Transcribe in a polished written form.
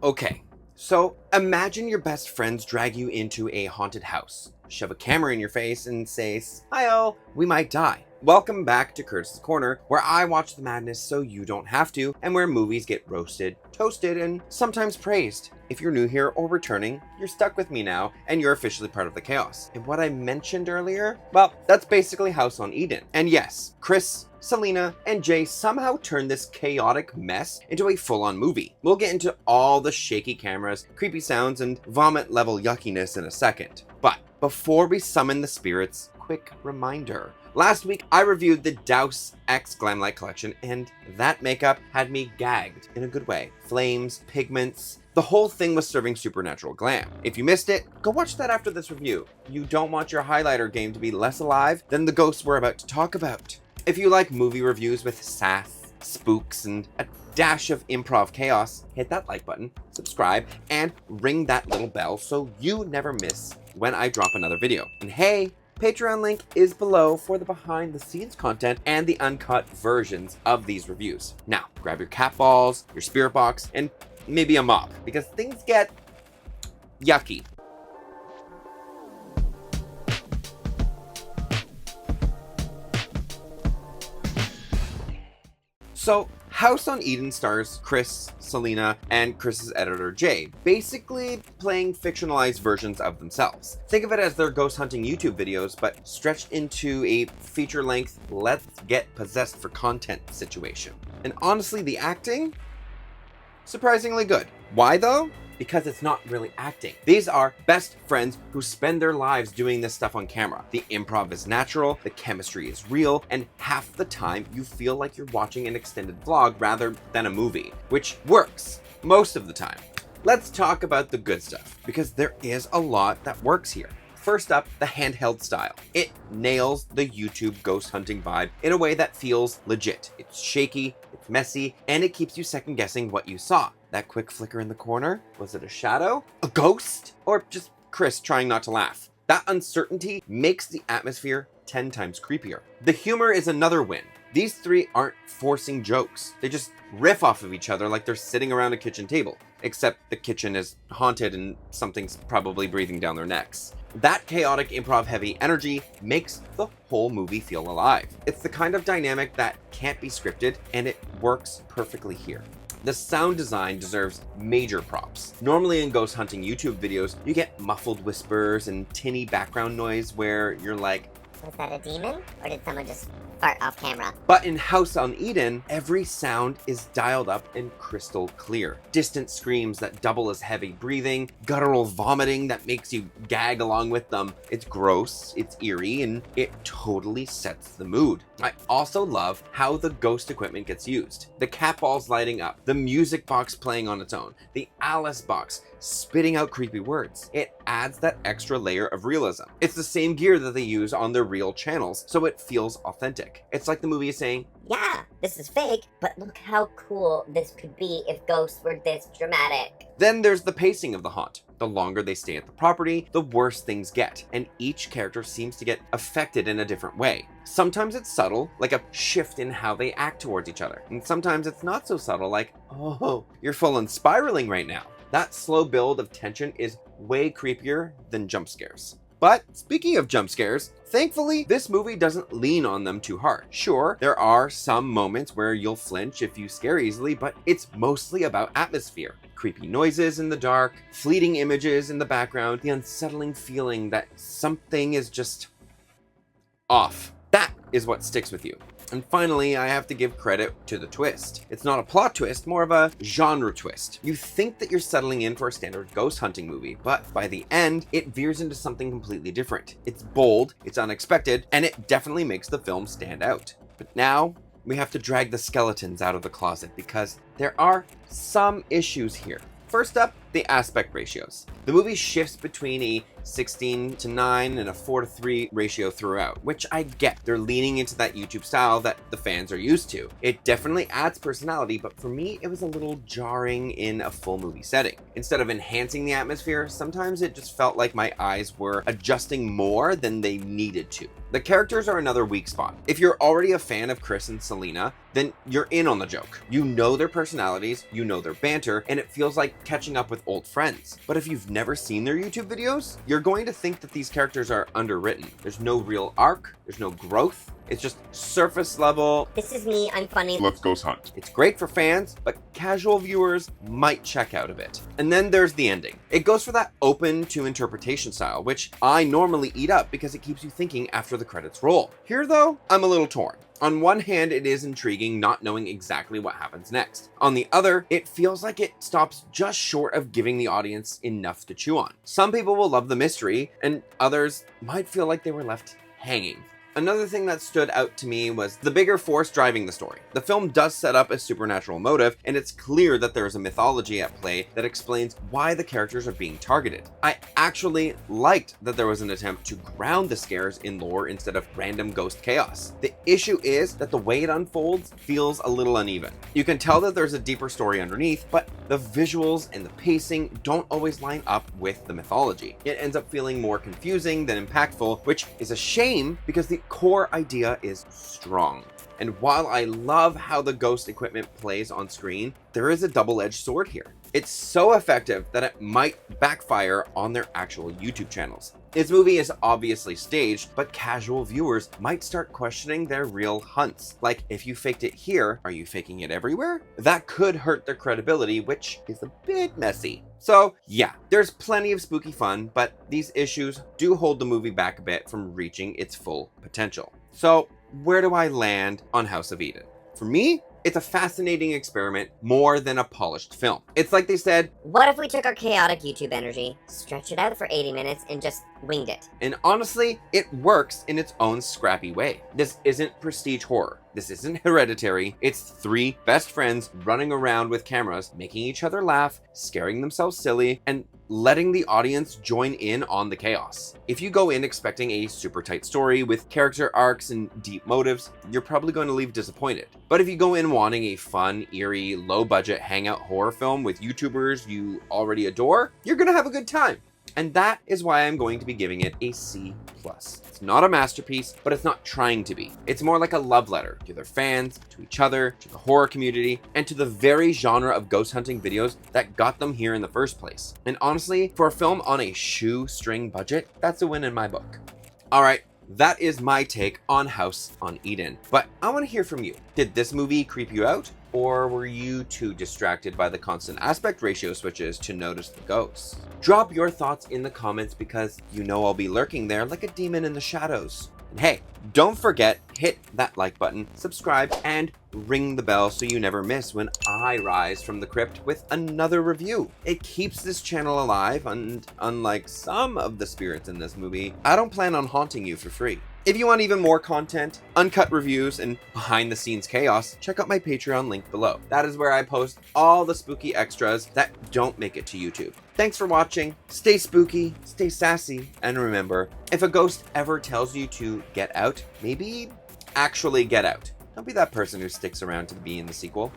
Okay, so imagine your best friends drag you into a haunted house, shove a camera in your face, and say, "Hi-oh, we might die." Welcome back to Curtis's Corner, where I watch the madness so you don't have to, and where movies get roasted, toasted, and sometimes praised. If you're new here or returning, you're stuck with me now, and you're officially part of the chaos. And what I mentioned earlier, well, that's basically House on Eden. And yes, Kris, Celina, and Jay somehow turned this chaotic mess into a full-on movie. We'll get into all the shaky cameras, creepy sounds, and vomit-level yuckiness in a second. But before we summon the spirits, quick reminder. Last week, I reviewed the Douse X Glamlight collection, and that makeup had me gagged in a good way. Flames, pigments, the whole thing was serving supernatural glam. If you missed it, go watch that after this review. You don't want your highlighter game to be less alive than the ghosts we're about to talk about. If you like movie reviews with sass, spooks, and a dash of improv chaos, hit that like button, subscribe, and ring that little bell so you never miss when I drop another video. And hey, Patreon link is below for the behind the scenes content and the uncut versions of these reviews. Now, grab your cat balls, your spirit box, and maybe a mop, because things get yucky. So, House on Eden stars Kris, Celina, and Kris's editor Jay, basically playing fictionalized versions of themselves. Think of it as their ghost hunting YouTube videos, but stretched into a feature-length, let's get possessed for content situation. And honestly, the acting? Surprisingly good. Why though? Because it's not really acting. These are best friends who spend their lives doing this stuff on camera. The improv is natural, the chemistry is real, and half the time you feel like you're watching an extended vlog rather than a movie, which works most of the time. Let's talk about the good stuff, because there is a lot that works here. First up, the handheld style. It nails the YouTube ghost hunting vibe in a way that feels legit. It's shaky, it's messy, and it keeps you second guessing what you saw. That quick flicker in the corner? Was it a shadow? A ghost? Or just Kris trying not to laugh? That uncertainty makes the atmosphere 10 times creepier. The humor is another win. These three aren't forcing jokes. They just riff off of each other like they're sitting around a kitchen table. Except the kitchen is haunted and something's probably breathing down their necks. That chaotic improv-heavy energy makes the whole movie feel alive. It's the kind of dynamic that can't be scripted, and it works perfectly here. The sound design deserves major props. Normally in ghost hunting YouTube videos, you get muffled whispers and tinny background noise where you're like, was that a demon? Or did someone just fart off camera? But in House on Eden, every sound is dialed up and crystal clear. Distant screams that double as heavy breathing, guttural vomiting that makes you gag along with them. It's gross, it's eerie, and it totally sets the mood. I also love how the ghost equipment gets used. The cat balls lighting up, the music box playing on its own, the Alice box spitting out creepy words. It adds that extra layer of realism. It's the same gear that they use on their real channels, so it feels authentic. It's like the movie is saying, yeah, this is fake, but look how cool this could be if ghosts were this dramatic. Then there's the pacing of the haunt. The longer they stay at the property, the worse things get, and each character seems to get affected in a different way. Sometimes it's subtle, like a shift in how they act towards each other, and sometimes it's not so subtle, like, oh, you're full on spiraling right now. That slow build of tension is way creepier than jump scares. But speaking of jump scares, thankfully, this movie doesn't lean on them too hard. Sure, there are some moments where you'll flinch if you scare easily, but it's mostly about atmosphere. Creepy noises in the dark, fleeting images in the background, the unsettling feeling that something is just off. That is what sticks with you. And finally, I have to give credit to the twist. It's not a plot twist, more of a genre twist. You think that you're settling in for a standard ghost hunting movie, but by the end, it veers into something completely different. It's bold, it's unexpected, and it definitely makes the film stand out. But now, we have to drag the skeletons out of the closet because there are some issues here. First up, the aspect ratios. The movie shifts between a 16:9 and a 4:3 ratio throughout, which I get. They're leaning into that YouTube style that the fans are used to. It definitely adds personality, but for me, it was a little jarring in a full movie setting. Instead of enhancing the atmosphere, sometimes it just felt like my eyes were adjusting more than they needed to. The characters are another weak spot. If you're already a fan of Kris and Celina, then you're in on the joke. You know their personalities, you know their banter, and it feels like catching up with old friends. But if you've never seen their YouTube videos, you're going to think that these characters are underwritten. There's no real arc, there's no growth. It's just surface level. This is me, I'm funny. Let's ghost hunt. It's great for fans, but casual viewers might check out of it. And then there's the ending. It goes for that open to interpretation style, which I normally eat up because it keeps you thinking after the credits roll. Here though, I'm a little torn. On one hand, it is intriguing not knowing exactly what happens next. On the other, it feels like it stops just short of giving the audience enough to chew on. Some people will love the mystery, and others might feel like they were left hanging. Another thing that stood out to me was the bigger force driving the story. The film does set up a supernatural motive, and it's clear that there is a mythology at play that explains why the characters are being targeted. I actually liked that there was an attempt to ground the scares in lore instead of random ghost chaos. The issue is that the way it unfolds feels a little uneven. You can tell that there's a deeper story underneath, but the visuals and the pacing don't always line up with the mythology. It ends up feeling more confusing than impactful, which is a shame because the core idea is strong. And while I love how the ghost equipment plays on screen, there is a double-edged sword here. It's so effective that it might backfire on their actual YouTube channels. This movie is obviously staged, but casual viewers might start questioning their real hunts. Like, if you faked it here, are you faking it everywhere? That could hurt their credibility, which is a bit messy. So yeah, there's plenty of spooky fun, but these issues do hold the movie back a bit from reaching its full potential. So where do I land on House of Eden? For me, it's a fascinating experiment more than a polished film. It's like they said, What if we took our chaotic YouTube energy, stretched it out for 80 minutes, and just winged it? and honestly, it works in its own scrappy way. This isn't prestige horror. This isn't Hereditary. It's three best friends running around with cameras, making each other laugh, scaring themselves silly, and letting the audience join in on the chaos. If you go in expecting a super tight story with character arcs and deep motives, you're probably going to leave disappointed. But if you go in wanting a fun, eerie, low-budget hangout horror film with YouTubers you already adore, you're gonna have a good time. And that is why I'm going to be giving it a C+. It's not a masterpiece, but it's not trying to be. It's more like a love letter to their fans, to each other, to the horror community, and to the very genre of ghost hunting videos that got them here in the first place. And honestly, for a film on a shoestring budget, that's a win in my book. All right, that is my take on House on Eden. But I want to hear from you. Did this movie creep you out? Or were you too distracted by the constant aspect ratio switches to notice the ghosts? Drop your thoughts in the comments because you know I'll be lurking there like a demon in the shadows. And hey, don't forget, hit that like button, subscribe, and ring the bell so you never miss when I rise from the crypt with another review. It keeps this channel alive, and unlike some of the spirits in this movie, I don't plan on haunting you for free. If you want even more content, uncut reviews, and behind the scenes chaos, check out my Patreon link below. That is where I post all the spooky extras that don't make it to YouTube. Thanks for watching. Stay spooky, stay sassy, and remember, if a ghost ever tells you to get out, maybe actually get out. Don't be that person who sticks around to be in the sequel.